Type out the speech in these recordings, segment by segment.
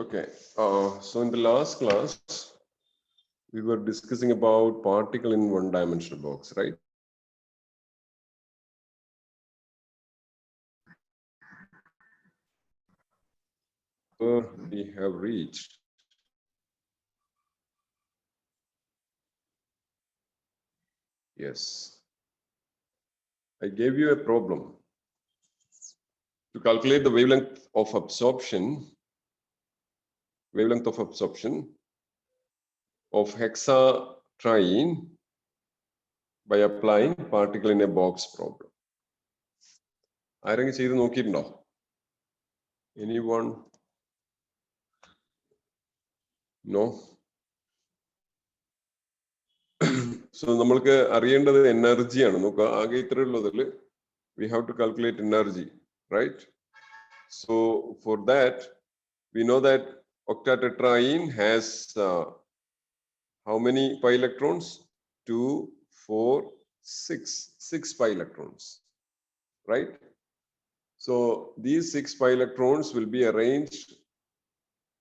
Okay, so in the last class, we were discussing about particle in one-dimensional box, right? Where we have reached. Yes. I gave you a problem. To calculate the wavelength of absorption of hexatriene by applying particle in a box problem. ആരെങ്കിലും ചെയ്ത് നോക്കിയിട്ടുണ്ടോ? Anyone? No? So നമ്മൾക്ക് അറിയേണ്ടത് എനർജിയാണ്. നോക്കുക, ആകെ ഇത്രയുള്ളതിൽ we have to calculate energy, right? So for that, we know that octatetraene has how many pi electrons? 2, 4, 6 pi electrons, right? So these 6 pi electrons will be arranged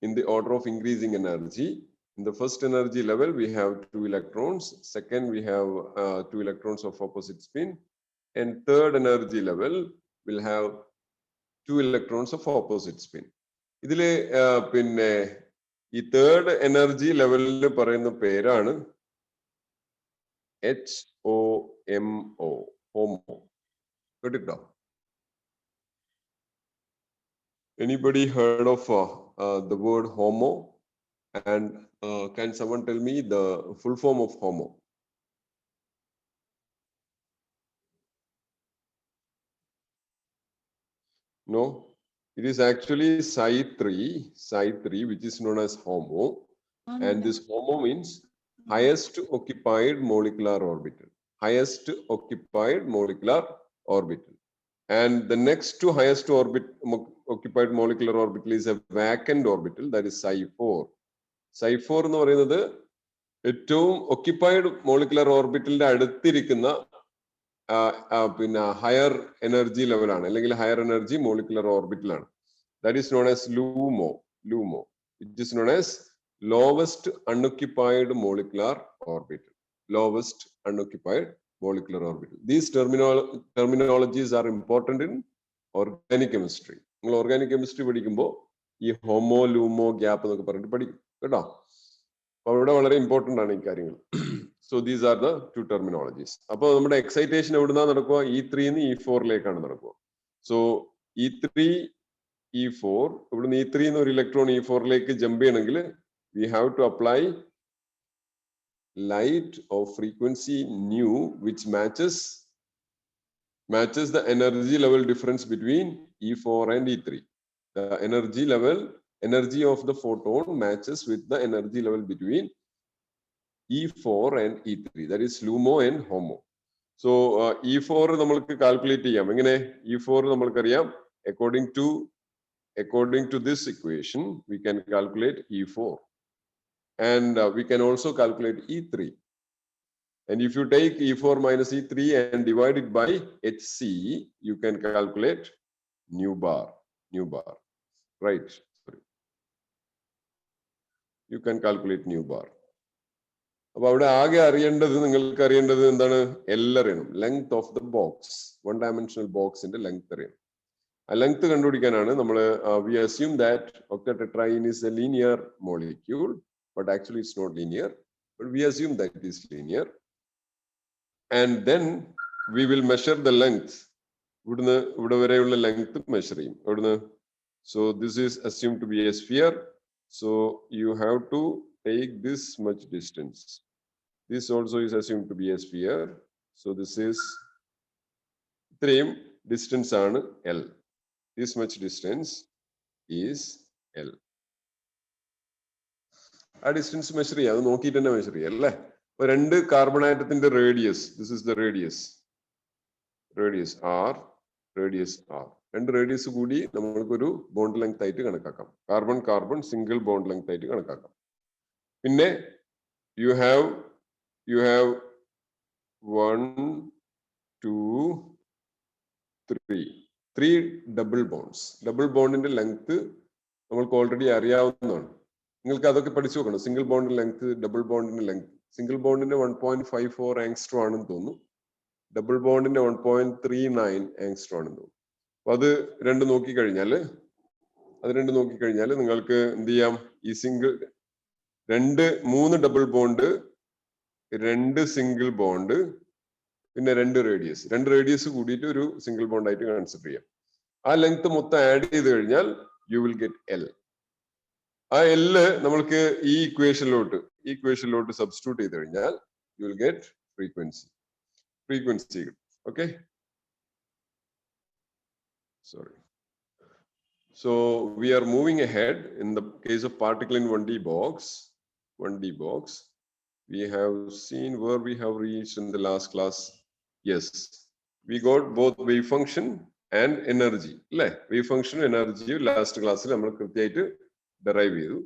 in the order of increasing energy. In the first energy level, we have 2 electrons. Second, we have 2 electrons of opposite spin. And third energy level will have 2 electrons of opposite spin. ഇതിലെ പിന്നെ ഈ third energy ലെവലിൽ പറയുന്ന പേരാണ് HOMO, HOMO. കേട്ടിട്ടോ? Anybody heard of the word HOMO? And can someone tell me the full form of HOMO? No, it is actually psi3, which is known as HOMO. And this HOMO means highest occupied molecular orbital. Highest occupied molecular orbital. And the next to highest occupied molecular orbital is a vacant orbital, that is psi4. Psi4 എന്ന് പറയുന്നത് ഏറ്റവും occupied molecular ഓർബിറ്റലിന്റെ അടുത്തിരിക്കുന്ന പിന്നെ higher energy ലെവലാണ്, അല്ലെങ്കിൽ higher energy molecular ഓർബിറ്റലാണ്. That is known as LUMO. It is known as lowest unoccupied molecular orbital. Lowest unoccupied molecular orbital. These terminologies are important in organic chemistry. നിങ്ങൾ organic chemistry പഠിക്കുമ്പോൾ ഈ homo LUMO gap എന്നൊക്കെ പറഞ്ഞിട്ട് പഠിക്കും കേട്ടോ. അപ്പൊ അവിടെ വളരെ ഇമ്പോർട്ടന്റ് ആണ് ഈ കാര്യങ്ങൾ. So these are the two terminologies. അപ്പോൾ നമ്മുടെ എക്സൈറ്റേഷൻ എവിടുന്നാ നടക്കുക? E3 E4 നടക്കുക. സോ E3 E4, ഇവിടുന്ന് E3 ഒരു ഇലക്ട്രോൺ E4 ജമ്പ് ചെയ്യണമെങ്കിൽ we have to apply light of frequency nu, which matches the energy level difference between E4 and E3. The energy of the photon matches with the energy level between E4 and E3. That is LUMO and HOMO. So E4 നമ്മൾക്ക് calculate ചെയ്യാം. എങ്ങനെ? E4 നമ്മൾക്കറിയാം, according to this equation we can calculate E4. And we can also calculate E3. And if you take E4 minus E3 and divide it by Hc, you can calculate nu bar. Right? Sorry. You can calculate nu bar. അപ്പോൾ അവിടെ ആകെ അറിയേണ്ടത്, നിങ്ങൾക്ക് അറിയേണ്ടത് എന്താണ്? L അറിയണം. Length of the box, one dimensional ബോക്സിന്റെ length അറിയണം. ആ ലെങ്ത് കണ്ടുപിടിക്കാനാണ് നമ്മൾ we assume that octatetraene is a linear molecule. But actually it's not linear, but we assume that it is linear. And then we will measure the length. ഇവിടെ വരെയുള്ള length measure ചെയ്യും. So this is assumed to be a sphere. So you have to take this much distance. This also is assumed to be a sphere. So this is ഇത്രയും distance ആണ് L. This much distance is L. ആ distance measure ചെയ്യാം, അത് നോക്കിയിട്ട് തന്നെ measure ചെയ്യാം അല്ലേ. അപ്പൊ രണ്ട് കാർബൺ ആറ്റത്തിന്റെ radius, this is the radius R. രണ്ട് റേഡിയസ് കൂടി നമ്മൾക്കൊരു ബോണ്ട് ലെങ്ത് ആയിട്ട് കണക്കാക്കാം. കാർബൺ സിംഗിൾ ബോണ്ട് ലെങ്ത് ആയിട്ട് കണക്കാക്കാം. പിന്നെ യു ഹാവ് 1, 2, 3 ഡബിൾ ബോണ്ടിന്റെ ലെങ്ത് നമ്മൾക്ക് ഓൾറെഡി അറിയാവുന്നതാണ്. നിങ്ങൾക്ക് അതൊക്കെ പഠിച്ചു നോക്കണം. സിംഗിൾ ബോണ്ടിന്റെ ലെങ്ത്, ഡബിൾ ബോണ്ടിന്റെ ലെങ്ത്. സിംഗിൾ ബോണ്ടിന്റെ 1.54 ആങ്സ്ട്രോം ആണെന്ന് തോന്നുന്നു. ഡബിൾ ബോണ്ടിന്റെ 1.39 ആങ്സ്ട്രോം ആണെന്ന് തോന്നുന്നു. അപ്പൊ അത് രണ്ട് നോക്കിക്കഴിഞ്ഞാൽ നിങ്ങൾക്ക് എന്ത് ചെയ്യാം? ഈ മൂന്ന് ഡബിൾ ബോണ്ട്, 2 സിംഗിൾ ബോണ്ട്, പിന്നെ 2 റേഡിയസ് കൂടിയിട്ട് ഒരു സിംഗിൾ ബോണ്ട് ആയിട്ട് കൺസിഡർ ചെയ്യാം. ആ ലെങ്ത് മൊത്തം ആഡ് ചെയ്ത് കഴിഞ്ഞാൽ യു വിൽ ഗെറ്റ് എൽ. ആ എല്ല് നമ്മൾക്ക് ഈ ഇക്വേഷനിലോട്ട് സബ്സ്റ്റിറ്റ്യൂട്ട് ചെയ്ത് കഴിഞ്ഞാൽ you will get frequency. Okay, sorry. So we are moving ahead. In the case of particle in 1D box, we have seen where we have reached in the last class. Yes, we got both wave function and energy. Wave function energy last class നമ്മൾ കൃത്യമായിട്ട് derive ചെയ്തു.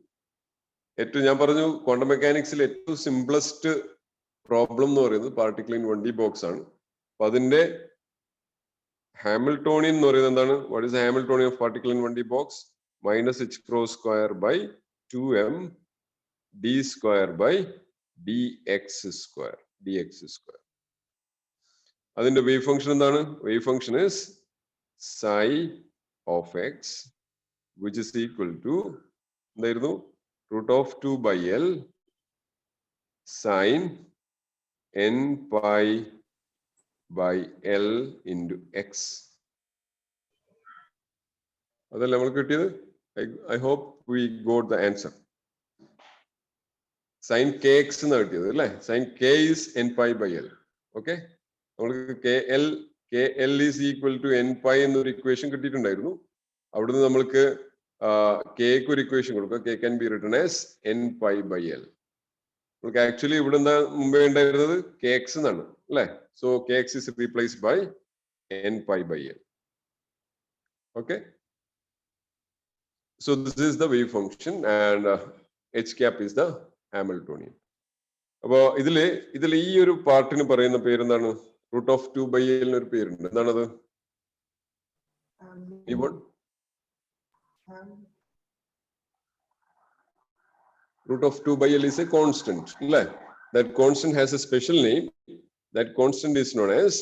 ഏറ്റവും ഞാൻ പറഞ്ഞു quantum മെക്കാനിക്സിൽ ഏറ്റവും simplest problem എന്ന് പറയുന്നത് പാർട്ടിക്കിൾ ഇൻ 1D ബോക്സ് ആണ്. അപ്പൊ അതിന്റെ ഹാമിൽട്ടോണിയൻ എന്ന് പറയുന്നത് എന്താണ്? What is Hamiltonian of particle in 1D box? -h²/2m d²/dx². അതിന്റെ വേവ് ഫംഗ്ഷൻ എന്താണ്? Wave function is psi of x which is equal to എന്തായിരുന്നു? √2/L sin n/L into x. അതല്ലേ നമ്മൾ കിട്ടിയത്? I hope we got the answer. Sin kx എന്ന് കിട്ടിയത് അല്ലേ? Sin k is n/L. Okay, നമ്മൾക്ക് kl is equal to n/, എന്നൊരു equation കിട്ടിയിട്ടുണ്ടായിരുന്നു. അവിടുന്ന് നമ്മൾക്ക് k ക്ക് ഒരു ഇക്വേഷൻ കൊടുക്കുക. k can be written as n/L. നമുക്ക് ആക്ച്വലി ഇവിടെ എന്താ മുമ്പേ ഉണ്ടായിരുന്നത്? kx എന്നാണ് അല്ലേ? So kx is replaced by n/L. Okay, so this is the wave function and h cap is the Hamiltonian. അപ്പോ ഇതില് ഈ ഒരു പാർട്ടിന് പറയുന്ന പേരെന്താണ്? √2/L ഒരു പേരുണ്ട്. എന്താണത്? √2/L is a constant. That constant has a special name. That constant is known as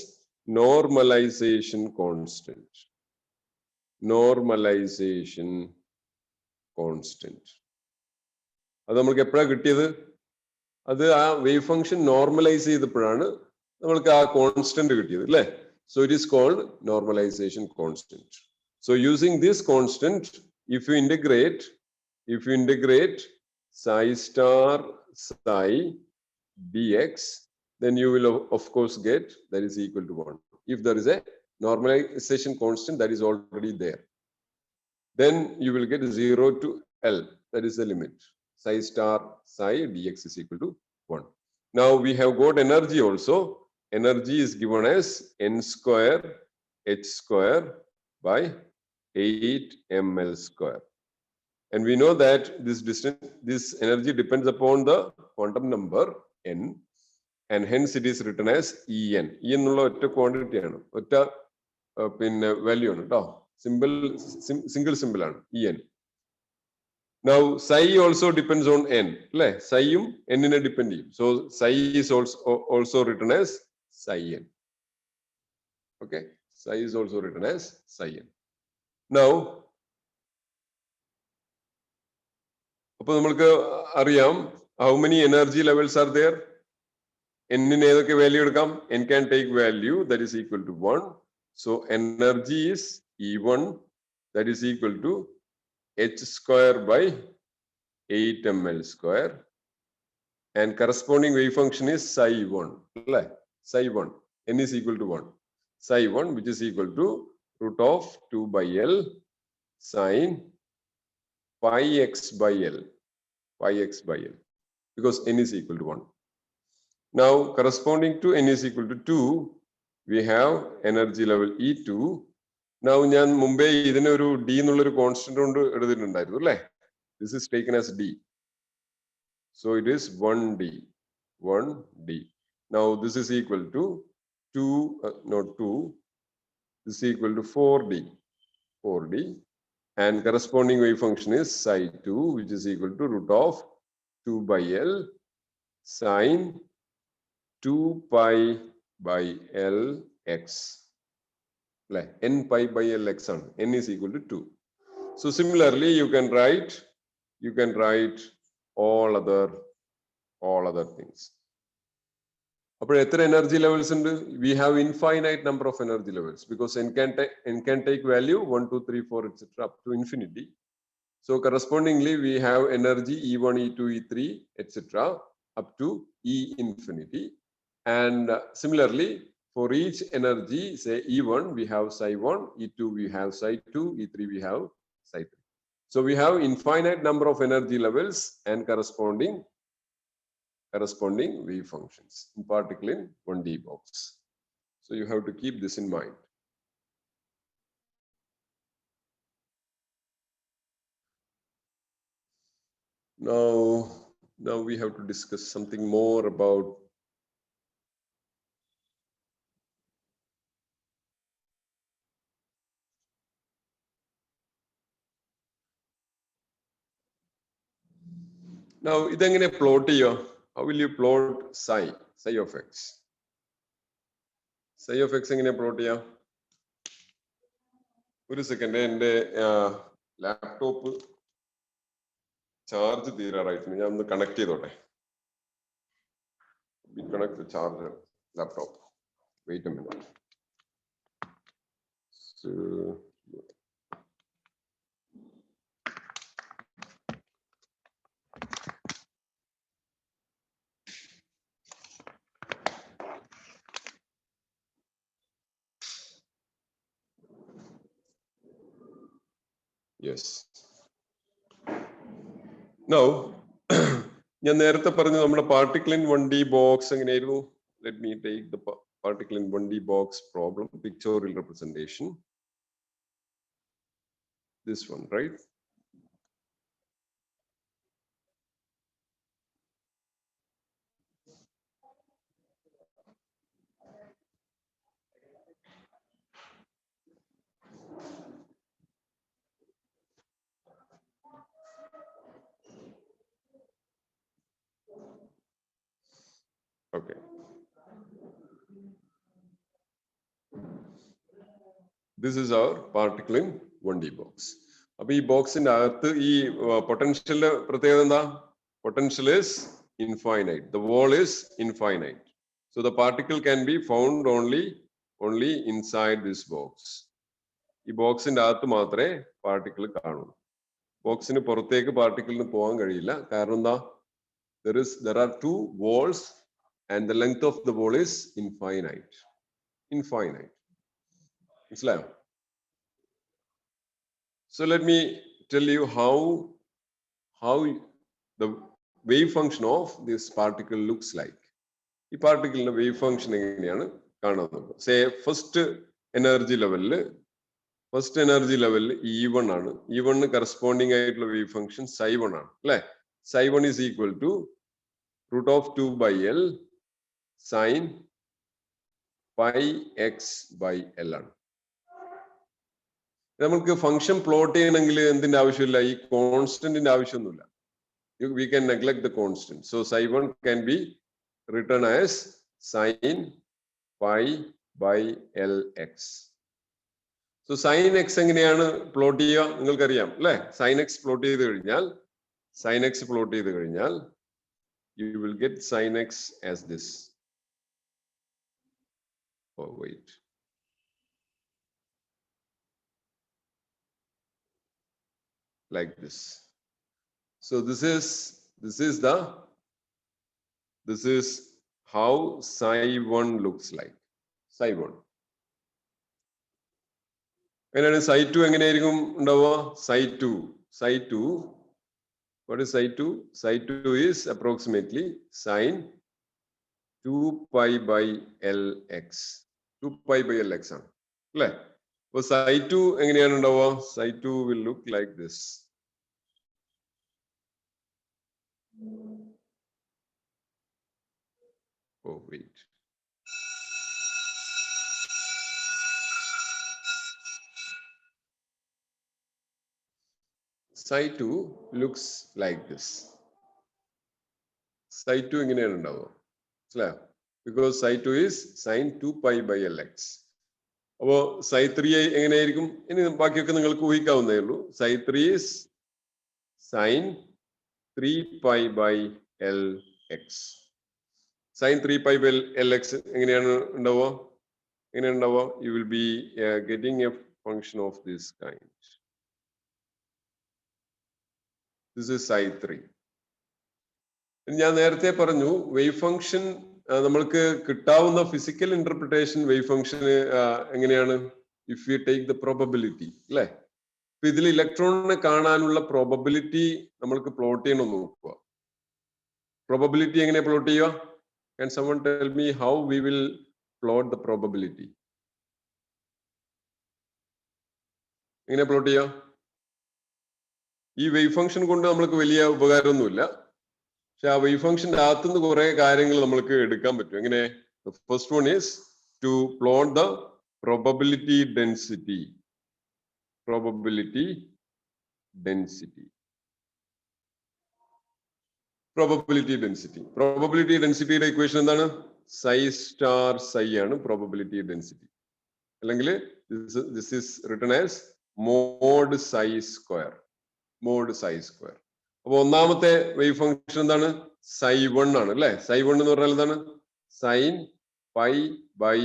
normalization constant. അത് നമ്മൾക്ക് എപ്പോഴാണ് കിട്ടിയത്? അത് ആ വേവ് ഫംഗ്ഷൻ നോർമലൈസ് ചെയ്തപ്പോഴാണ് നമ്മൾക്ക് ആ കോൺസ്റ്റന്റ് കിട്ടിയത് അല്ലേ? So it is called normalisation constant. So using this constant, if you integrate psi star psi dx, then you will of course get that is equal to 1. If there is a normalization constant that is already there, then you will get 0 to L. That is the limit. Psi star psi dx is equal to 1. Now we have got energy also. Energy is given as n²h²/8ml². And we know that this energy depends upon the quantum number n, and hence it is written as En. En എന്നുള്ള ഒറ്റ quantity ആണ്, ഒറ്റ പിന്നെ value ആണ് കേട്ടോ. Single simple ആണ് En. Now psi also depends on n, അല്ലേ? psiയും n നെ ഡിപ്പെൻഡ് ചെയ്യും. So psi is also written as psi n. Okay, psi is also written as psi n. Now അപ്പോൾ നമ്മൾക്ക് അറിയാം how many energy levels are there? n ന് ഏതൊക്കെ value എടുക്കാം? n can take value that is equal to 1. So energy is E1 that is equal to h²/8ml², and corresponding wave function is psi1. Psi1, n is equal to 1. Psi1 which is equal to √2/L sin πx/L, because n is equal to 1. Now corresponding to n is equal to 2, we have energy level E2. Now ഞാൻ മുമ്പേ ഇതിനെ ഒരു d എന്നുള്ളൊരു constant കൊണ്ട് എഴുതിയിട്ടുണ്ടായിരുന്നു അല്ലേ? This is taken as d. So it is 1d. Now this is equal to 2, not 2. This is equal to 4d. And corresponding wave function is psi2, which is equal to root of 2 by L sine 2 pi by L x. N pi by L x on n is equal to 2. So similarly, you can write all other things. Energy levels, we have infinite number of energy levels because n can take value 1, 2, 3, 4, etc. up to infinity. So correspondingly, we have energy E1, E2, E3, etc. up to E infinity. And similarly, for each energy, say E1, we have psi1, E2, we have psi2, E3, we have psi3. So we have infinite number of energy levels and corresponding wave functions, in particular in 1D box. So you have to keep this in mind. Now we have to discuss something more about now. Plot here. How will you plot psi of x? Psi of x plot here. One second, and laptop charge right. I'm connect connect the charger laptop. Wait a minute. So yes. Now, particle in 1D box. Let me take the particle in 1D box problem, pictorial representation. This one, right? Okay. This is our particle in 1D box. This box in potential potential is infinite. The wall is infinite. So the particle can be found only inside this box. This box in the particle box in particle there are two walls and the length of the wall is infinite. So let me tell you how the wave function of this particle looks like. This particle wave function say first energy level E1 E1 corresponding wave function psi1 psi1 is equal to root of 2 by L sine pi x by L. Function plot constant we can neglect the constant. So psi1 can be written as sine pi by Lx. So sin x plot sin x plot you will get sin x as this. Oh wait. Like this. So this is how psi1 looks like. Psi1. And psi2 psi2. What is psi2? Psi2 is approximately sine 2 pi by Lx. 2 pi by Lx. So psi2 will look like this. Oh wait. psi2 looks like this. psi2 ഇങ്ങനെയാണ് ഉണ്ടാവുക, മനസ്സിലായോ? Because psi2 is sin 2 pi by Lx. അപ്പോ psi3 എങ്ങനെയായിരിക്കും? ഇനി ബാക്കിയൊക്കെ നിങ്ങൾക്ക് ഊഹിക്കാവുന്നേ ഉള്ളൂ. psi3 is sin 3 pi by Lx. sin 3 pi by Lx എങ്ങനെയാണ് ഉണ്ടാവുക? എങ്ങനെയാണ് ഉണ്ടാവുക? You will be getting a function of this kind. This is psi3. ഞാൻ നേരത്തെ പറഞ്ഞു വേവ് ഫംഗ്ഷൻ നമ്മൾക്ക് കിട്ടാവുന്ന ഫിസിക്കൽ ഇന്റർപ്രിട്ടേഷൻ വേവ് ഫംഗ്ഷന് എങ്ങനെയാണ്? If you take the probability, അല്ലെ? ഇതിൽ ഇലക്ട്രോണിനെ കാണാനുള്ള പ്രോബബിലിറ്റി നമ്മൾക്ക് പ്ലോട്ട് ചെയ്യണം നോക്കുക. പ്രോബബിലിറ്റി എങ്ങനെ പ്ലോട്ട് ചെയ്യുക? Can someone tell me how we will plot the probability? എങ്ങനെ പ്ലോട്ട് ചെയ്യുക? ഈ വേവ് ഫംഗ്ഷൻ കൊണ്ട് നമ്മൾക്ക് വലിയ ഉപകാരമൊന്നുമില്ല, പക്ഷെ ആ വേവ് ഫംഗ്ഷന്റെ അകത്തുനിന്ന് കുറെ കാര്യങ്ങൾ നമ്മൾക്ക് എടുക്കാൻ പറ്റും. എങ്ങനെ? First one is to plot the probability density. Probability density. Probability density. Probability ഡെൻസിറ്റിയുടെ ഇക്വേഷൻ എന്താണ്? സൈ സ്റ്റാർ സൈ ആണ് പ്രോബബിലിറ്റി ഡെൻസിറ്റി. അല്ലെങ്കിൽ this is written as mod psi square. Mod psi square. അപ്പൊ ഒന്നാമത്തെ വേവ് ഫംഗ്ഷൻ എന്താണ്? psi1 ആണ്, അല്ലെ? psi1 എന്ന് പറഞ്ഞാൽ എന്താണ്? Sine pi by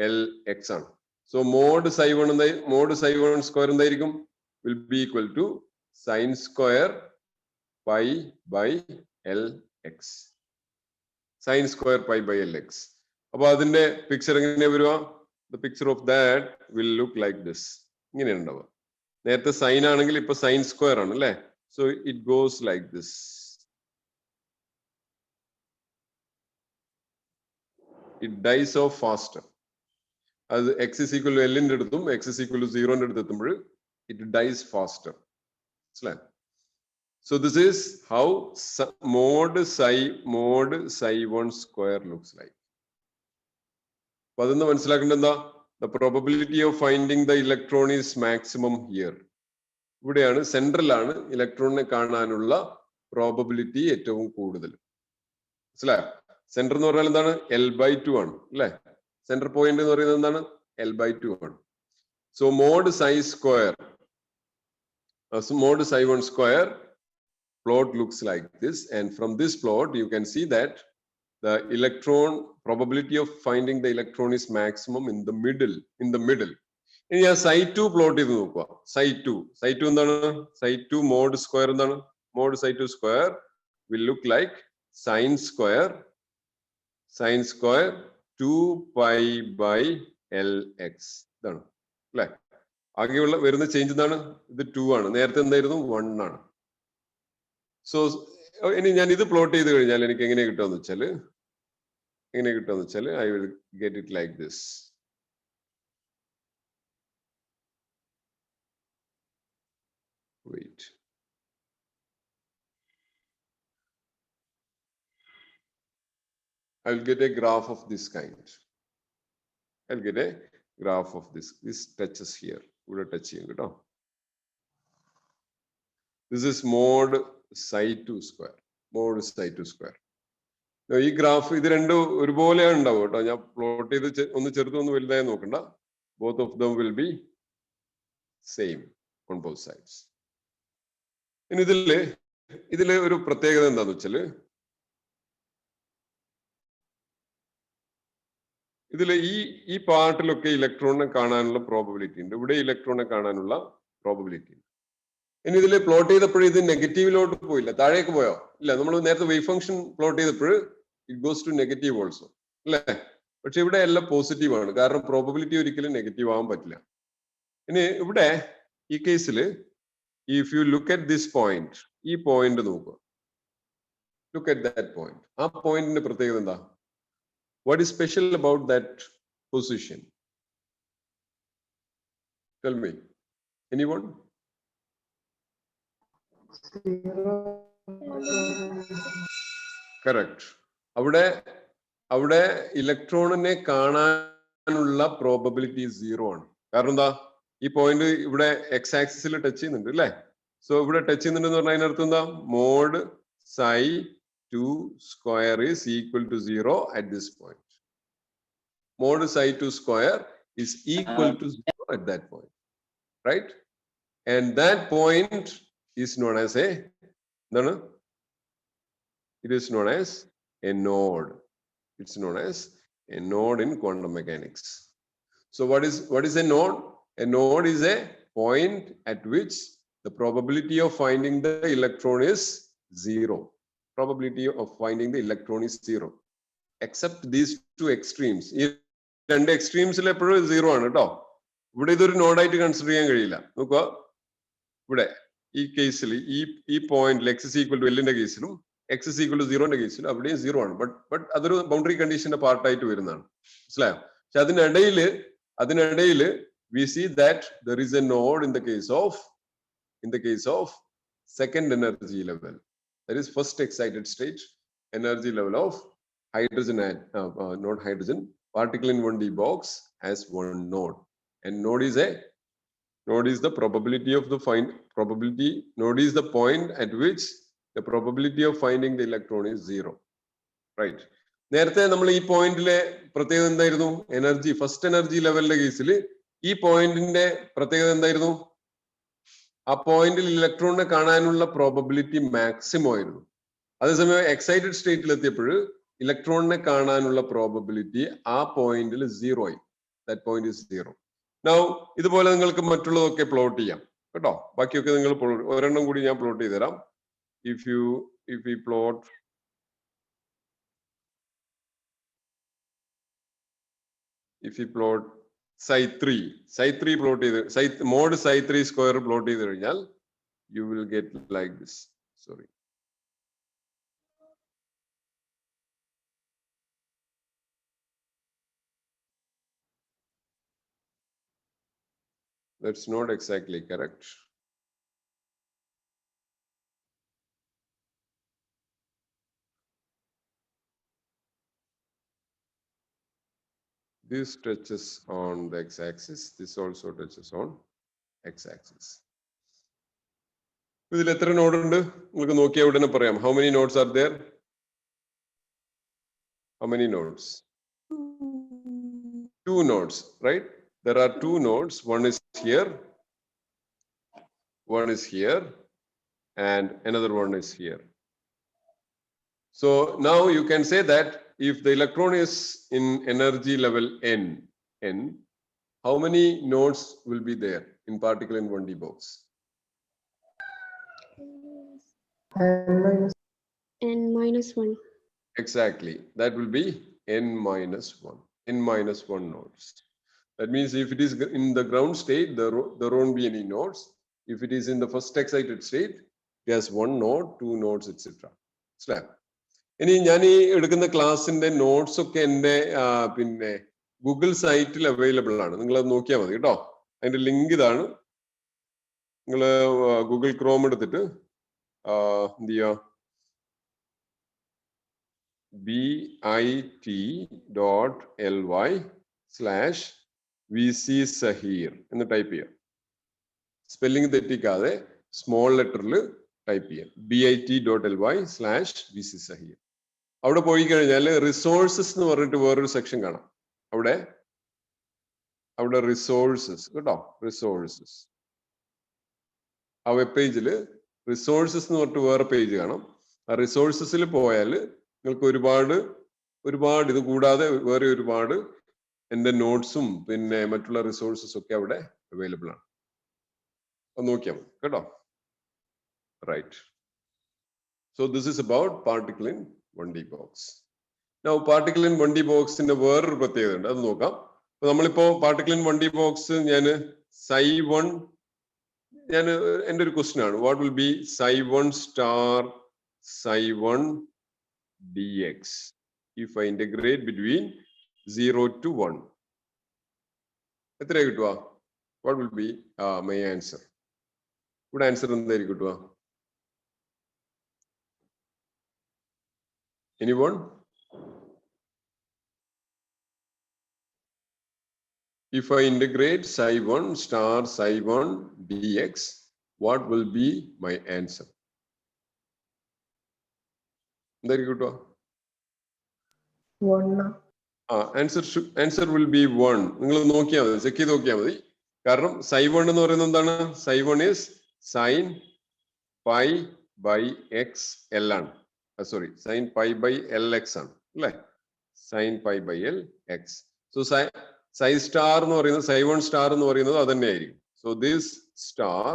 L x ആണ്. സോ മോഡ് psi1 എന്തായി? മോഡ് psi1 സ്ക്വയർ എന്തായിരിക്കും? Will be equal to sine square pi by L x. Sine square pi by L x. അപ്പൊ അതിന്റെ പിക്ചർ എങ്ങനെയാ വരുക? The picture of that will look like this. ഇങ്ങനെയാണ് ഉണ്ടാവുക. നേരത്തെ sign ആണെങ്കിൽ ഇപ്പൊ സൈൻ സ്ക്വയർ ആണ്, അല്ലെ? So it goes like this. It dies off faster. As x is equal to L in എടുത്തും x is equal to 0 in എടുത്തെത്തുമ്പോൾ it dies faster. So this is how mod psi1 square looks like. അപ്പൊ അതൊന്ന് മനസ്സിലാക്കേണ്ടത് എന്താ? The probability of finding the electron is maximum here. ഇവിടെയാണ്, സെൻട്രലാണ് ഇലക്ട്രോണിനെ കാണാനുള്ള probability ഏറ്റവും കൂടുതൽ. മനസ്സിലായോ? സെന്റർ എന്ന് പറഞ്ഞാൽ എന്താണ്? L/2 ആണ്, അല്ലെ? സെന്റർ പോയിന്റ് എന്ന് പറയുന്നത് എന്താണ്? L/2 ആണ്. So mod psi square, mod psi1 square plot looks like this, and from this plot you can see that the electron probability of finding the electron is maximum in the middle. ഇനി ഞാൻ psi2 plot ചെയ്ത് നോക്കുക. psi2 എന്താണ്? psi2 mod square എന്താണ്? Mod psi2 square will look like sin square 2 pi by Lx. ഇതാണ്, അല്ലെ? ആകെയുള്ള വരുന്ന ചേഞ്ച് എന്താണ്? ഇത് 2 ആണ്. നേരത്തെ എന്തായിരുന്നു? 1 ആണ്. സോ ഇനി ഞാൻ ഇത് പ്ലോട്ട് ചെയ്ത് കഴിഞ്ഞാൽ എനിക്ക് എങ്ങനെ കിട്ടുമെന്ന് വെച്ചാൽ I will get it like this. Wait. I'll get a graph of this kind. I'll get a graph of this. This touches here. Would touch here. This is mod psi2 square. Mod psi2 square. Now, ഈ graph ഇത് രണ്ടും ഒരുപോലെയാണ് ഉണ്ടാവുക കേട്ടോ. ഞാൻ plot ചെയ്ത് ഒന്ന് ചെറുതൊന്ന് വലുതായി നോക്കണ്ട. Both of them will be same on both sides. ഇനി ഇതില് ഒരു പ്രത്യേകത എന്താന്ന് വെച്ചാല് ഇതില് ഈ പാർട്ടിലൊക്കെ ഇലക്ട്രോണിനെ കാണാനുള്ള പ്രോബബിലിറ്റി ഉണ്ട്. ഇവിടെ ഇലക്ട്രോണിനെ കാണാനുള്ള പ്രോബബിലിറ്റി ഉണ്ട്. ഇനി ഇതിൽ പ്ലോട്ട് ചെയ്തപ്പോഴും ഇത് നെഗറ്റീവിലോട്ട് പോയില്ല, താഴേക്ക് പോയോ? ഇല്ല. നമ്മൾ നേരത്തെ വേവ് ഫംഗ്ഷൻ പ്ലോട്ട് ചെയ്തപ്പോൾ it goes to negative also, അല്ലേ? പക്ഷെ ഇവിടെ എല്ലാം പോസിറ്റീവ് ആണ്, കാരണം പ്രോബബിലിറ്റി ഒരിക്കലും നെഗറ്റീവ് ആവാൻ പറ്റില്ല. ഇനി ഇവിടെ ഈ കേസിൽ if you look at this point, ഈ പോയിന്റ് നോക്കുക. Look at that point. ആ പോയിന്റിന്റെ പ്രത്യേകത എന്താ? What is special about that position? Tell me. Anyone? Correct. അവിടെ ഇലക്ട്രോണിനെ കാണാനുള്ള പ്രോബബിലിറ്റി 0 ആണ്. കാരണം എന്താ? ഈ പോയിന്റ് ഇവിടെ എക്സ് ആക്സിസിൽ ടച്ച് ചെയ്യുന്നുണ്ട്, അല്ലേ? So ഇവിടെ ടച്ച് ചെയ്യുന്നുണ്ടെന്ന് പറഞ്ഞാൽ അതിനർത്ഥം എന്താ? Mod psi 2 square is equal to 0 at this point. Mod psi 2 square is equal to 0 at that point, right? And that point is known as a, no, it is known as a node. It's known as a node in quantum mechanics. So what is a node? A node is a point at which the probability of finding the electron is 0. Probability of finding the electron is 0. Except these two extremes. ഈ രണ്ട് എക്സ്ട്രീംസിൽ എപ്പോഴും 0 ആണ് കേട്ടോ. ഇവിടെ ഇതൊരു നോഡായിട്ട് consider ചെയ്യാൻ കഴിയില്ല. നോക്കുക, ഇവിടെ ഈ കേസിൽ ഈ പോയിന്റിൽ x is equal to L ന്റെ കേസിലും x is equal to 0 ന്റെ കേസിലും അവിടെയും 0 ആണ്. ബട്ട് അതൊരു ബൗണ്ടറി കണ്ടീഷന്റെ പാർട്ടായിട്ട് വരുന്നതാണ്. മനസ്സിലായോ? പക്ഷെ അതിനിടയിൽ we see that there is a node in the case of second energy level. That is first excited state energy level of hydrogen, not hydrogen, particle in 1D box has one node. And node is the probability of the node is the point at which the probability of finding the electron is 0. Right? നേരത്തെ നമ്മൾ ഈ പോയിന്റിലെ പ്രത്യേകത എന്തായിരുന്നു? Energy first energy ലെവലിന്റെ കേസിൽ ഈ പോയിന്റിന്റെ പ്രത്യേകത എന്തായിരുന്നു? ആ പോയിന്റിൽ ഇലക്ട്രോണിനെ കാണാനുള്ള പ്രോബബിലിറ്റി മാക്സിമം ആയിരുന്നു. അതേസമയം എക്സൈറ്റഡ് സ്റ്റേറ്റിൽ എത്തിയപ്പോൾ ഇലക്ട്രോണിനെ കാണാനുള്ള പ്രോബബിലിറ്റി ആ പോയിന്റിൽ 0 ആയി. That point is 0. നൗ ഇതുപോലെ നിങ്ങൾക്ക് മറ്റുള്ളതൊക്കെ പ്ലോട്ട് ചെയ്യാം കേട്ടോ. ബാക്കിയൊക്കെ നിങ്ങൾ ഒരെണ്ണം കൂടി ഞാൻ പ്ലോട്ട് ചെയ്ത് തരാം. if we plot psi 3 plot ചെയ്ത് mod psi 3 square plot ചെയ്ത് കഴിഞ്ഞാൽ you will get like this. Sorry, that's not exactly correct. This touches on the x-axis. This also touches on x-axis. ഇതിൽ എത്ര നോഡ് ഉണ്ട് നിങ്ങൾക്ക് നോക്കിയാൽ ഉടനെ പറയാം. How many nodes are there? How many nodes? 2 nodes, right? There are 2 nodes. One is here, and another one is here. So now you can say that if the electron is in energy level n, how many nodes will be there in particle in 1D box? N minus 1. Exactly. That will be n minus 1. N minus 1 nodes. That means if it is in the ground state, there won't be any nodes. If it is in the first excited state, it has 1 node, 2 nodes, etc. Slab. ഇനി ഞാൻ ഈ എടുക്കുന്ന ക്ലാസ്സിന്റെ notes ഒക്കെ എൻ്റെ പിന്നെ Google സൈറ്റിൽ available ആണ്. നിങ്ങൾ അത് നോക്കിയാൽ മതി കേട്ടോ. അതിന്റെ ലിങ്ക് ഇതാണ്. നിങ്ങൾ ഗൂഗിൾ ക്രോം എടുത്തിട്ട് എന്ത് ചെയ്യുക, bit.ly/VC Sahir എന്ന് ടൈപ്പ് ചെയ്യുക. സ്പെല്ലിംഗ് തെറ്റിക്കാതെ സ്മോൾ ലെറ്ററിൽ ടൈപ്പ് ചെയ്യുക. bit.ly/VC Sahir. അവിടെ പോയി കഴിഞ്ഞാൽ റിസോഴ്സസ് എന്ന് പറഞ്ഞിട്ട് വേറൊരു സെക്ഷൻ കാണാം. അവിടെ റിസോഴ്സസ് കേട്ടോ, റിസോഴ്സസ്. ആ വെബ് പേജിൽ റിസോഴ്സസ് എന്ന് പറഞ്ഞിട്ട് വേറെ പേജ് കാണാം. ആ റിസോഴ്സസിൽ പോയാൽ നിങ്ങൾക്ക് ഒരുപാട് ഇത് കൂടാതെ വേറെ ഒരുപാട് എൻ്റെ നോട്ട്സും പിന്നെ മറ്റുള്ള റിസോഴ്സസ് ഒക്കെ അവിടെ അവൈലബിൾ ആണ്. അത് നോക്കിയാൽ മതി കേട്ടോ. Right. So this is about particle in 1D box. Now particle in 1D box ന്റെ വേറൊരു പ്രത്യേകത ഉണ്ട്, അത് നോക്കാം. അപ്പൊ നമ്മളിപ്പോ particle in 1D box ഞാൻ psi 1 എൻ്റെ ഒരു ക്വസ്റ്റ്യൻ ആണ്. What will be psi 1 star psi 1 dx if I integrate between 0 to 1? എത്ര കിട്ടുക? What will be my answer? ഇവിടെ ആൻസർ എന്തായിരിക്കും കിട്ടുക? Anyone? If I integrate psi 1 star psi 1 dx what will be my answer? എന്തായിരിക്കും കേട്ടോ? Answer will be 1. നിങ്ങൾ നോക്കിയാൽ മതി, ചെക്ക് ചെയ്ത് നോക്കിയാൽ മതി. കാരണം psi 1 എന്ന് പറയുന്നത് എന്താണ്? psi 1 is sin pi by x L ആണ്. Sorry, sin pi by Lx ആണ് അല്ലേ? sin pi by L x. So psi star എന്ന് പറയുന്നത് psi 1 star എന്ന് പറയുന്നത് അത് തന്നെയായിരിക്കും. So this star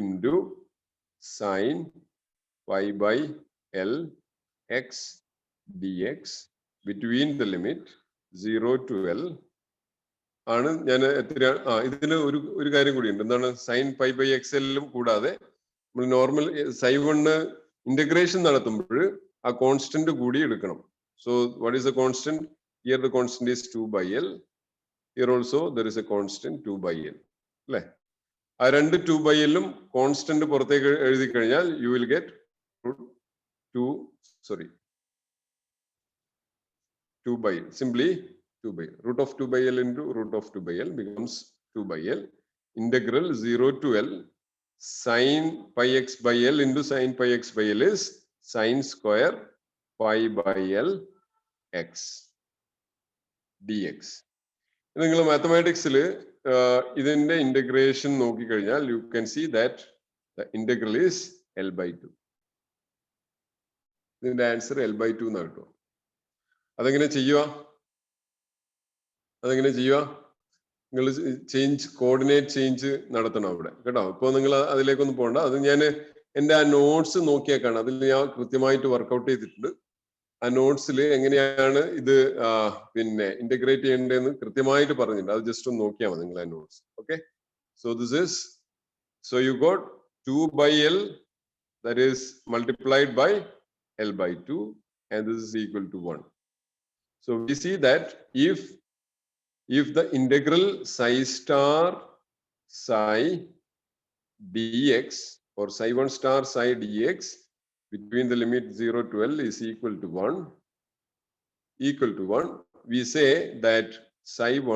into sin pi by L x dx between the limit 0 to L ആണ്. ഞാൻ ഇതിന് ഒരു കാര്യം കൂടിയുണ്ട്. എന്താണ്? sin pi by xലും കൂടാതെ നമ്മൾ നോർമൽ psi 1 ഇന്റഗ്രേഷൻ നടത്തുമ്പോൾ ആ കോൺസ്റ്റന്റ് കൂടി എടുക്കണം. So what is the constant? Here the constant is 2 by L. Here also there is a constant 2 by L. അല്ലേ? ആ രണ്ട് 2 by Lഉം കോൺസ്റ്റന്റ് പുറത്തേക്ക് എഴുതി കഴിഞ്ഞാൽ you will get 2 by L. Simply 2 by L. Root of 2 by L into root of 2 by L becomes 2 by L. Integral 0 to L sin pi x by L into sin pi x by L is sin square pi by L x dx. നിങ്ങൾ മാത്തമാറ്റിക്സിൽ ഇതിന്റെ integration നോക്കിക്കഴിഞ്ഞാൽ you can see that the integral is L by 2. ഇതിന്റെ answer L by 2 എന്നാണ് കേട്ടോ. അതെങ്ങനെ ചെയ്യുക? നിങ്ങൾ coordinate change നടത്തണം അവിടെ കേട്ടോ. ഇപ്പൊ നിങ്ങൾ അതിലേക്കൊന്നും പോകണ്ട. അത് ഞാൻ എന്റെ ആ നോട്ട്സ് നോക്കിയേക്കാണ്. അതിൽ ഞാൻ കൃത്യമായിട്ട് വർക്ക്ഔട്ട് ചെയ്തിട്ടുണ്ട്. ആ നോട്ട്സിൽ എങ്ങനെയാണ് ഇത് പിന്നെ ഇന്റഗ്രേറ്റ് ചെയ്യേണ്ടതെന്ന് കൃത്യമായിട്ട് പറഞ്ഞിട്ടുണ്ട്. അത് ജസ്റ്റ് ഒന്ന് നോക്കിയാൽ മതി നിങ്ങൾ ആ notes. Okay, so this is, so you got 2 by L that is multiplied by L by 2 and this is equal to 1. So we see that if the integral psi star psi dx or psi 1 star psi dx between the limit 0 to L is equal to 1, we say that psi 1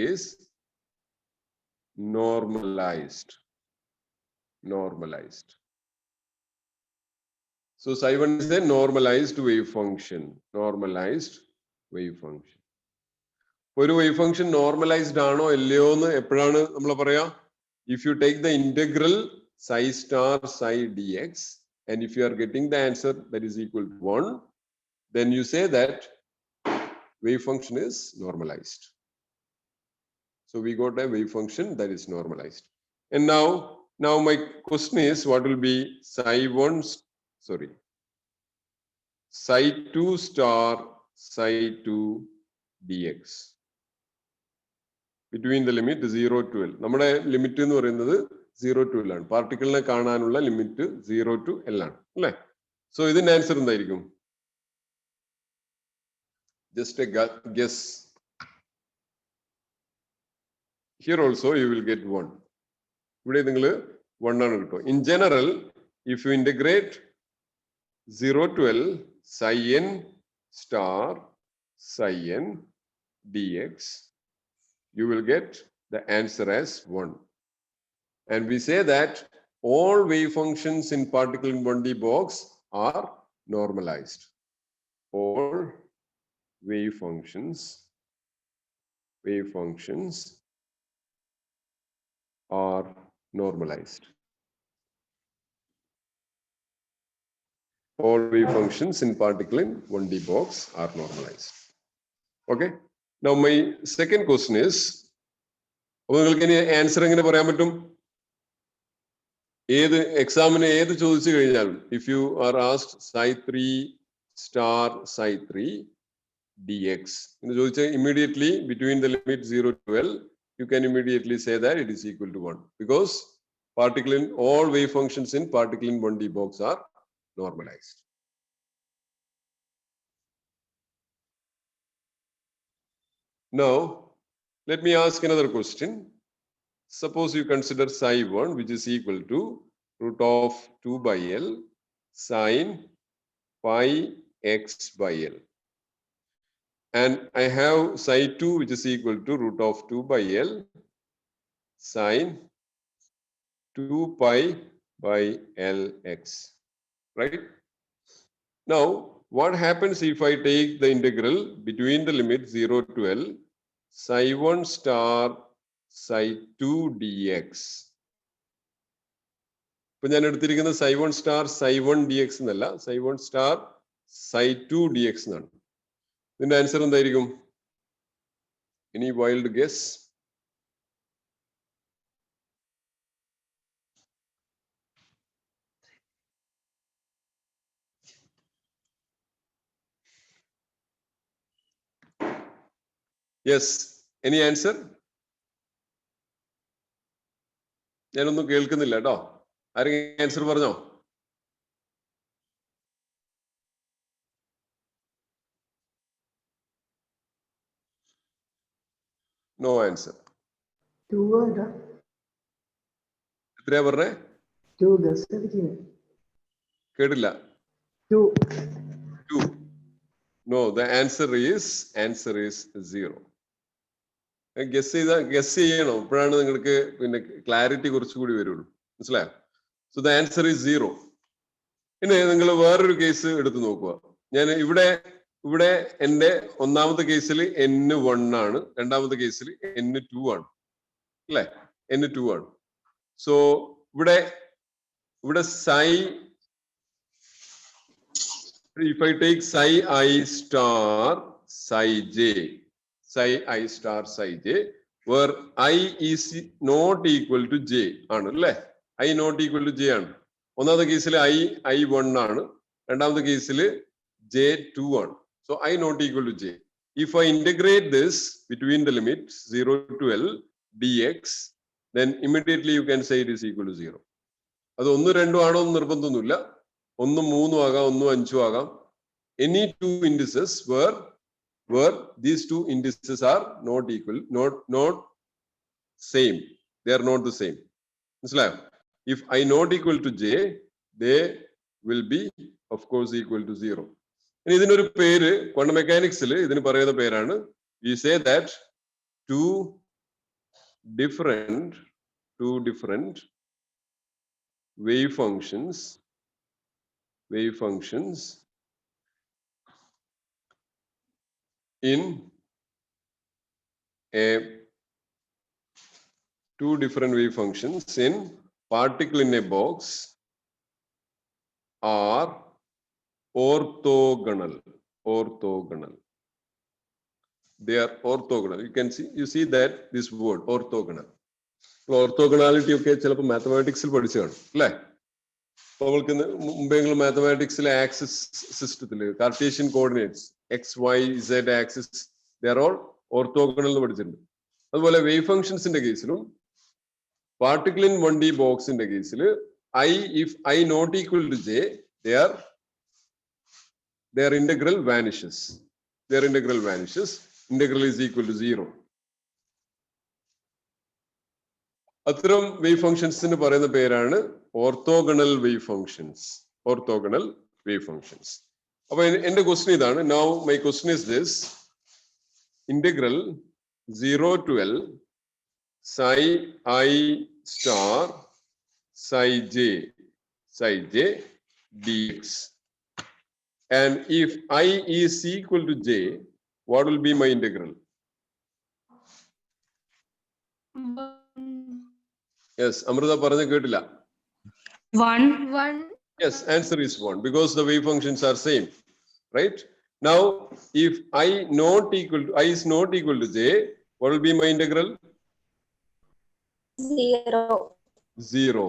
is normalized. So psi 1 is a normalized wave function. ഒരു wave function normalized ആണോ അല്ലയോ എന്ന് എപ്പോഴാണ് നമ്മൾ പറയാ? If you take the integral psi star psi dx and if you are getting the answer that is equal to 1, then you say that wave function is normalized. So we got a wave function that is normalized. And now my question is, what will be psi 2 star psi 2 dx between the limit 0 to L. നമ്മുടെ limit എന്ന് പറയുന്നത് 0 to L ആണ്. പാർട്ടിക്കിളിനെ കാണാനുള്ള limit 0 to L ആണ് അല്ലേ? So ഇതിന്റെ answer എന്തായിരിക്കും? Just A guess. Here also you will get 1. ഇവിടെ നിങ്ങൾ 1 ആണ് കിട്ടുക. In general if you integrate 0 to L psi n star psi n dx, you will get the answer as 1. And we say that all wave functions in particle in 1D box are normalized. All wave functions are normalized. All wave functions in particle in 1D box are normalized. Okay. Now my second question is, നിങ്ങൾക്ക് ഇനി answer എങ്ങനെ പറയാൻ പറ്റും? ഏത് എക്സാമിന് ഏത് ചോദിച്ചു കഴിഞ്ഞാലും if you are asked psi 3 star psi 3 dx എന്ന് ചോദിച്ചാൽ immediately between the limit 0 to L you can immediately say that it is equal to 1 because particle in all wave functions in particle in 1D box are normalized. Now let me ask another question. Suppose you consider psi 1 which is equal to root of 2 by L sin pi x by L. And I have psi 2 which is equal to root of 2 by L sin 2 pi by Lx, right? Now, what happens if I take the integral between the limit 0 to L, psi 1 star psi 2 dx? ഇപ്പൊ ഞാൻ എടുത്തിരിക്കുന്ന psi 1 star psi 1 dx എന്നല്ല, psi 1 star psi 2 dx എന്നാണ്. ഇതിന്റെ answer എന്തായിരിക്കും? Any wild guess? Yes, any answer? ഞാനൊന്നും കേൾക്കുന്നില്ല കേട്ടോ. ആരെങ്കിലും ആൻസർ പറഞ്ഞോ? No answer. എത്രയാ പറഞ്ഞേ? കേട്ടില്ല. 2. No, the answer is 0. Guess ചെയ്യണം, അപ്പോഴാണ് നിങ്ങൾക്ക് പിന്നെ ക്ലാരിറ്റി കുറച്ചുകൂടി വരുള്ളൂ. മനസ്സിലായോ? So the answer is 0. ഇനി നിങ്ങൾ വേറൊരു കേസ് എടുത്തു നോക്കുക. ഞാൻ ഇവിടെ എന്റെ ഒന്നാമത്തെ കേസിൽ N1 ആണ്, രണ്ടാമത്തെ കേസിൽ N2 ആണ്, അല്ലെ? N2 ആണ്. സോ ഇവിടെ psi, if I take psi I star psi j, psi I star psi j, where I is not equal to j ആണ്, അല്ലേ? I not equal to j ആണ്. ഒന്നാമത്തെ കേസിൽ I1 ആണ്, രണ്ടാമത്തെ കേസിൽ J2 ആണ്. So I not equal to j. If I integrate this between the limits 0 to L dx, then immediately you can say it is equal to 0. അത് 1, 2 ആണോ എന്ന് നിർബന്ധമൊന്നുമില്ല. 1, 3 ആകാം, 1, 5 ആകാം. Any two indices where these two indices are not equal, not same. They are not the same. മനസ്സിലായോ? If I not equal to j, they will be of course equal to 0. ഇനി ഇതിനൊരു പേര് ക്വാണ്ടം മെക്കാനിക്സിൽ ഇതിന് പറയുന്ന പേരാണ്, we say that two different wave functions in two different wave functions in particle in a box are orthogonal. They are orthogonal. You see that this word orthogonal. Orthogonality ഒക്കെ ചിലപ്പോൾ മാത്തമാറ്റിക്സിൽ പഠിച്ചു കാണും, അല്ലേ? നമ്മൾക്ക് മുമ്പെങ്കിലും മാത്തമാറ്റിക്സിലെ ആക്സിസ് സിസ്റ്റത്തിൽ Cartesian coordinates XYZ axis, they are all orthogonal എന്ന് പഠിച്ചിട്ടുണ്ട്. അതുപോലെ വേവ് ഫംഗ്ഷൻസിന്റെ കേസിലും പാർട്ടിക്കിൾ ഇൻ 1D ബോക്സിന്റെ കേസിൽ if I not equal to j, their integral vanishes. Integral is equal to 0. അത്തരം വേവ് ഫംഗ്ഷൻസിന് പറയുന്ന പേരാണ് ഓർത്തോഗണൽ വേവ് ഫംഗ്ഷൻസ്. അപ്പൊ എന്റെ ക്വസ്റ്റ്യൻ ഇതാണ്. Now my question is this: integral 0 to L psi I star psi j dx, and if I is equal to j, what will be my integral? Yes, Amrita പറഞ്ഞ കേട്ടില്ല. 1. Yes, answer is 1 because the wave functions are same, right? Now, if I is not equal to j, what will be my integral? 0.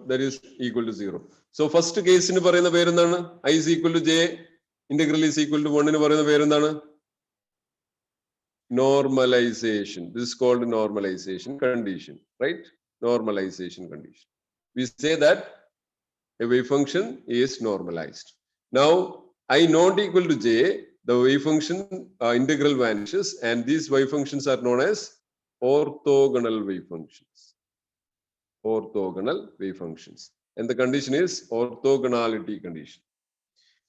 That is equal to 0. So first case ന് പറയുന്ന പേരെന്താണ്? I is equal to j, integral is equal to 1 ന് പറയുന്ന പേരെന്താണ്? Normalization. This is called normalization condition, right? Normalization condition. We say that a wave function is normalized. Now, I not equal to j, the wave function integral vanishes, and these wave functions are known as orthogonal wave functions. And the condition is orthogonality condition.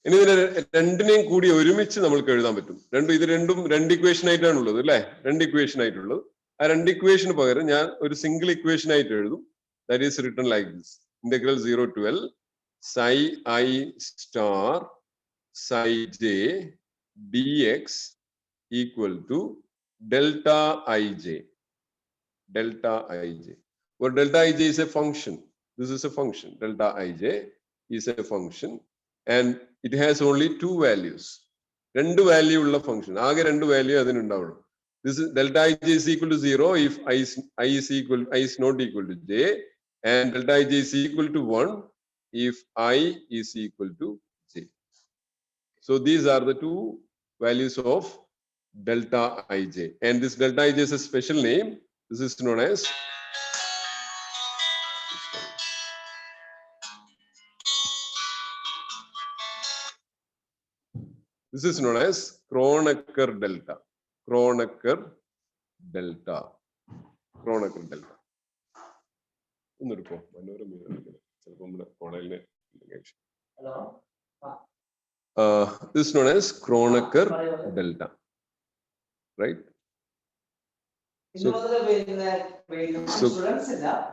ഇനി ഇതിനെ രണ്ടിനെയും കൂടി ഒരുമിച്ച് നമ്മൾക്ക് എഴുതാൻ പറ്റും. ഇത് രണ്ടും രണ്ട് ഇക്വേഷൻ ആയിട്ടാണ് ഉള്ളത്, അല്ലെ? രണ്ട് ഇക്വേഷൻ ആയിട്ടുള്ളത്. ആ രണ്ട് ഇക്വേഷന് പകരം ഞാൻ ഒരു സിംഗിൾ ഇക്വേഷൻ ആയിട്ട് എഴുതും. that is written like this. Integral 0 to L psi I star psi j dx equal to delta ij. Delta ij. Where delta ij is a function. This is a function. Delta ij is a function and it has only two values. Two value ulla function. Aage rendu value adinu undavullu. This is delta ij is equal to 0 if I is not equal to j, and delta ij is equal to 1 if I is equal to j. So these are the two values of delta ij, and this delta ij is a special name. This is known as Kronecker delta. Kronecker delta. Kronecker delta. This is known as Kronecker delta, right? So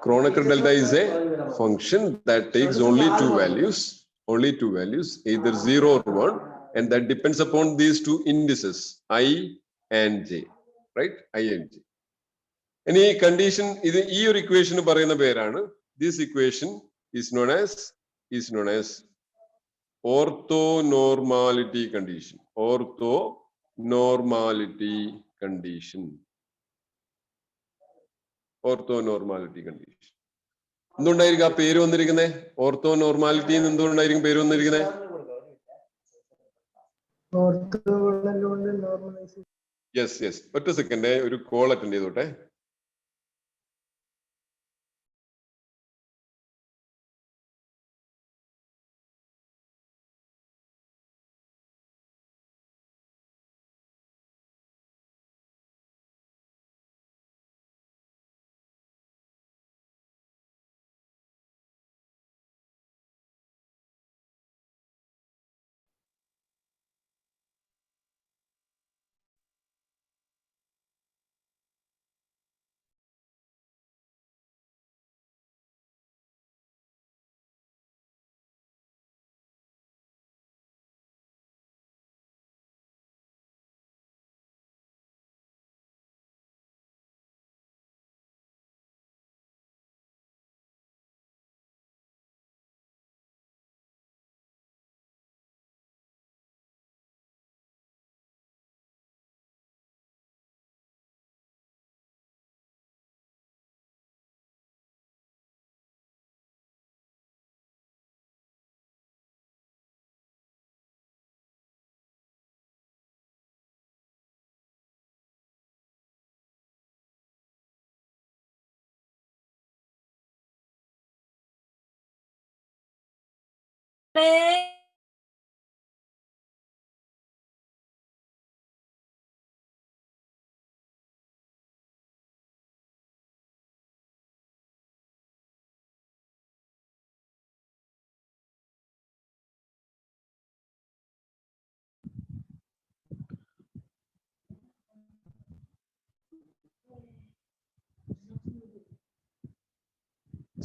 Kronecker delta is a function that takes only two values, either 0 or 1, and that depends upon these two indices, I and j, right? I and j. Any condition, this equation this equation is known as orthonormality condition. Orthonormality condition. Orthonormality condition. എന്തുകൊണ്ടായിരിക്കും ആ പേര് വന്നിരിക്കുന്നത്? ഓർത്തോനോർമാലിറ്റി എന്ന് എന്തുകൊണ്ടായിരിക്കും പേര് വന്നിരിക്കുന്നത്? Yes ഒറ്റ second, ഒരു കോൾ അറ്റൻഡ് ചെയ്തോട്ടെ.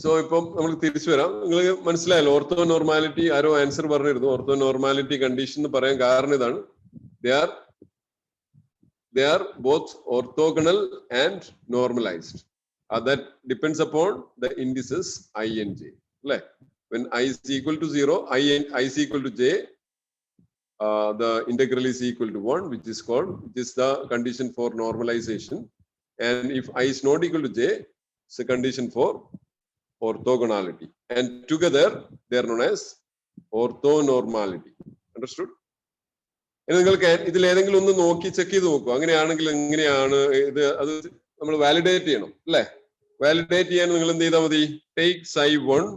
സോ ഇപ്പം നമുക്ക് തിരിച്ചു വരാം. നിങ്ങൾ മനസ്സിലായല്ലോ ഓർത്തോനോർമാലിറ്റി, ആരോ ആൻസർ പറഞ്ഞിരുന്നു. ഓർത്തോനോർമാലിറ്റി കണ്ടീഷൻ എന്ന് പറയാൻ കാരണം ഇതാണ്, they are both orthogonal and normalized. That depends upon the indices I and j. When I is equal to 0, I is equal to j, the integral is equal to 1, which is the condition for normalization. And if I is not equal to j, it's a condition for orthogonality, and together they are known as orthonormality. Understood? നിങ്ങൾക്ക് ഇതിൽ ഏതെങ്കിലും ഒന്ന് നോക്കി check ചെയ്ത് നോക്കൂ. അങ്ങനെയാണെങ്കിൽ എങ്ങനെയാണ് ഇത്, അത് നമ്മൾ വാലിഡേറ്റ് ചെയ്യണം അല്ലേ? വാലിഡേറ്റ് ചെയ്യാൻ നിങ്ങൾ എന്ത് ചെയ്താൽ മതി? Take psi 1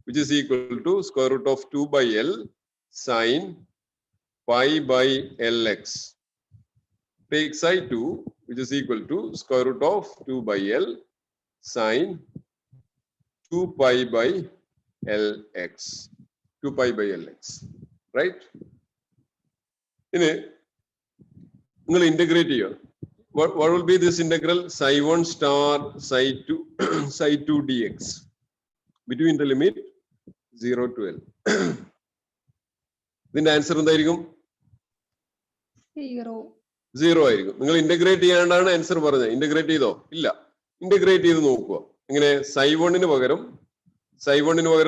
which is equal to square root of 2 by L sin pi by Lx. Take psi 2 which is equal to square root of 2 by L sin 2 pi by Lx. 2 pi by Lx. Right? ഇനി നിങ്ങൾ integrate ചെയ്യുക. what will be this integral? Psi 1 star psi 2 psi 2 dx between the limit 0 to L. ഇതിന്റെ answer എന്തായിരിക്കും? 0 ആയിരിക്കും. നിങ്ങൾ integrate ചെയ്യാണ്ടാണ് answer പറഞ്ഞത്. Integrate ചെയ്തോ? ഇല്ല. ഇന്റഗ്രേറ്റ് ചെയ്ത് നോക്കുക. എങ്ങനെ? psi 1 പകരം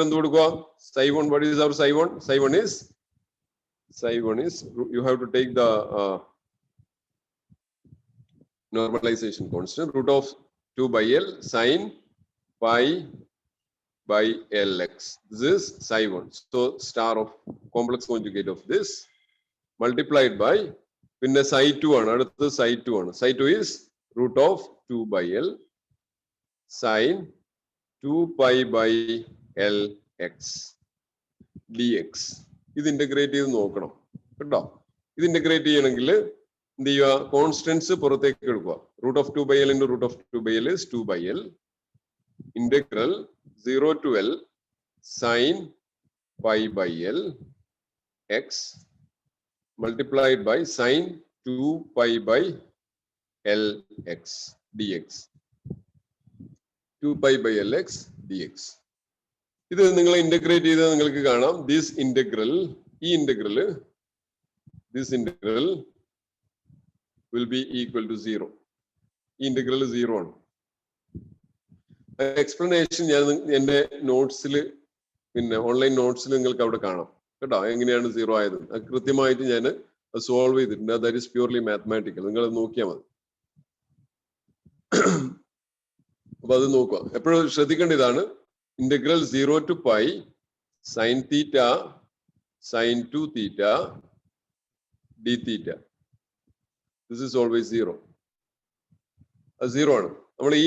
എന്ത് കൊടുക്കുക? psi 1, what is our psi 1? Psi 1 is you have to take the normalization constant, root of 2 by L sin pi by Lx. This is psi 1. So star of complex conjugate of this multiplied by പിന്നെ psi 2 ആണ്. അടുത്തത് psi 2 ആണ്. psi 2 is root of 2 by L sin 2 pi by Lx dx. ഇത് integrate ചെയ്ത് നോക്കണം കേട്ടോ. ഇത് integrate ചെയ്യണമെങ്കിൽ എന്ത് ചെയ്യുക? കോൺസ്റ്റൻസ് പുറത്തേക്ക് എടുക്കുക. root of 2 by L into root of 2 by L is 2 by L integral 0 to L sin pi by L x multiplied by sin 2 pi by Lx dx. 2 pi by Lx dx. ഇത് നിങ്ങൾ integrate ചെയ്ത് നിങ്ങൾക്ക് കാണാം. this integral will be equal to 0. ഈ integral 0 ആണ്. Explanation ഞാൻ എന്റെ നോട്ട്സിൽ പിന്നെ ഓൺലൈൻ നോട്ട്സിൽ നിങ്ങൾക്ക് അവിടെ കാണാം കേട്ടോ. എങ്ങനെയാണ് 0 ആയത് കൃത്യമായിട്ട് ഞാൻ സോൾവ് ചെയ്തിട്ടുണ്ട്. That is purely mathematical. നിങ്ങൾ അത് നോക്കിയാൽ മതി. അപ്പൊ അത് നോക്കുക. എപ്പോഴും ശ്രദ്ധിക്കേണ്ട ഇതാണ് integral 0 to pi sin theta sin 2 theta d theta. This is always 0. അത് 0 ആണ്. നമ്മൾ ഈ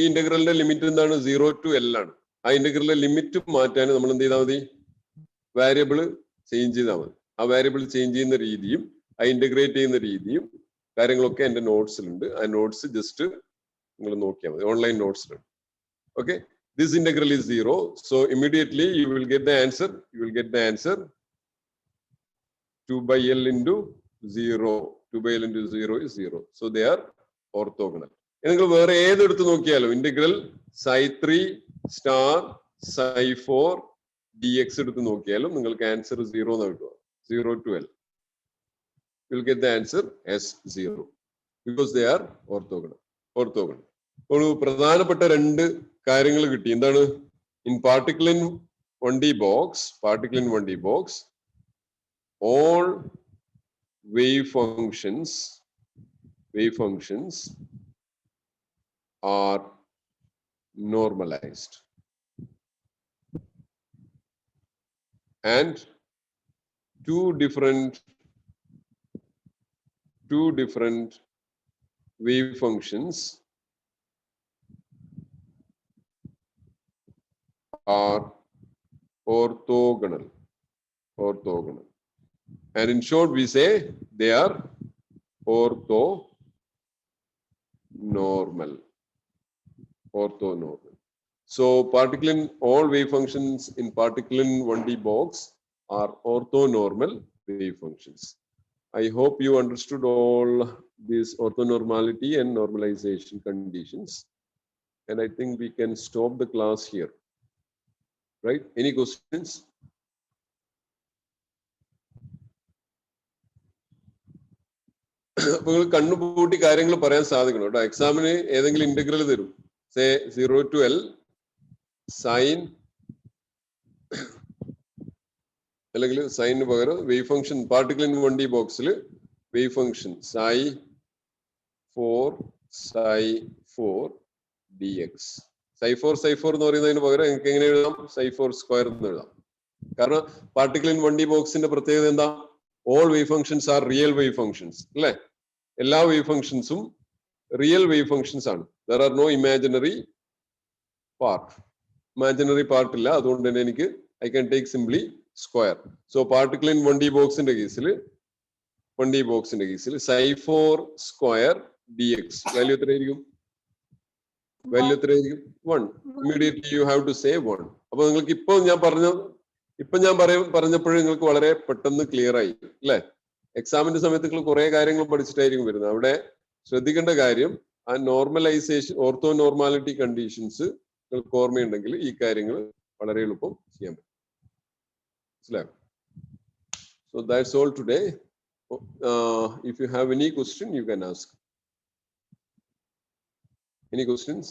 ഇന്റഗ്രലിന്റെ ലിമിറ്റ് എന്താണ്? 0 to L ആണ്. ആ ഇന്റഗ്രലിന്റെ ലിമിറ്റ് മാറ്റാൻ നമ്മൾ എന്ത് ചെയ്താൽ മതി? വാരിയബിൾ ചേഞ്ച് ചെയ്താൽ മതി. ആ വാരിയബിൾ ചേഞ്ച് ചെയ്യുന്ന രീതിയും ആ ഇന്റഗ്രേറ്റ് ചെയ്യുന്ന രീതിയും കാര്യങ്ങളൊക്കെ എന്റെ നോട്ട്സിലുണ്ട്. ആ നോട്ട്സ് ജസ്റ്റ് നിങ്ങൾ നോക്കിയാൽ മതി. ഓൺലൈൻ നോട്ട്സിലുണ്ട്. Okay. This integral is 0. So immediately you will get the answer. 2 by L into 0. 2 by L into 0 is 0. So they are orthogonal. നിങ്ങൾ വേറെ ഏതെടുത്ത് നോക്കിയാലും integral psi 3 star psi 4 dx എടുത്ത് നോക്കിയാലും നിങ്ങൾക്ക് ആൻസർ 0 എന്ന് കിട്ടുക. 0 to L. You will get the answer as 0 because they are orthogonal. ഒരു പ്രധാനപ്പെട്ട രണ്ട് കാര്യങ്ങൾ കിട്ടി. എന്താണ്? In particle in 1D box all wave functions are normalized and two different wave functions are orthogonal. And in short, we say they are orthonormal. So particle in all wave functions in particle in 1D box are orthonormal wave functions. I hope you understood all these orthonormality and normalization conditions. And I think we can stop the class here. Right? Any questions? അപ്പോൾ നിങ്ങൾ കണ്ണുപൂട്ടി കാര്യങ്ങൾ പറയാൻ സാധിക്കണം കേട്ടോ. എക്സാമിന് ഏതെങ്കിലും integral തരും. Say 0 to L sign അല്ലെങ്കിൽ സൈനിന് പകരം wave function particle in 1D ബോക്സിൽ wave function psi 4 dx. psi 4 എന്ന് പറയുന്നതിന് പകരം നിങ്ങൾക്ക് എങ്ങനെ എഴുതാം? psi 4 സ്ക്വയർ എന്ന് എഴുതാം. കാരണം പാർട്ടിക്കിൾ ഇൻ 1D ബോക്സിന്റെ പ്രത്യേകത എന്താ? All wave functions are real wave functions അല്ലെ? എല്ലാ വേവ് ഫംഗ്ഷൻസും റിയൽ വേവ് ഫംഗ്ഷൻസ് ആണ്. There are no imaginary part. Imaginary part ഇല്ല. അതുകൊണ്ട് തന്നെ എനിക്ക് I can take simply square. So particle in 1D ബോക്സിന്റെ കേസിൽ psi 4 സ്ക്വയർ dx വാല്യൂ എത്രയായിരിക്കും? 1. Immediately you have to say 1. അപ്പൊ നിങ്ങൾക്ക് ഇപ്പൊ ഞാൻ പറഞ്ഞപ്പോഴും നിങ്ങൾക്ക് വളരെ പെട്ടെന്ന് ക്ലിയർ ആയി അല്ലെ? എക്സാമിന്റെ സമയത്ത് നിങ്ങൾ കുറെ കാര്യങ്ങൾ പഠിച്ചിട്ടായിരിക്കും വരുന്നത്. അവിടെ ശ്രദ്ധിക്കേണ്ട കാര്യം ആ നോർമലൈസേഷൻ ഓർത്തോ നോർമാലിറ്റി കണ്ടീഷൻസ് നിങ്ങൾക്ക് ഓർമ്മയുണ്ടെങ്കിൽ ഈ കാര്യങ്ങൾ വളരെ എളുപ്പം ചെയ്യാൻ പറ്റും. മനസ്സിലായോ? So that's all today. If you have any question, you can ask. Any questions?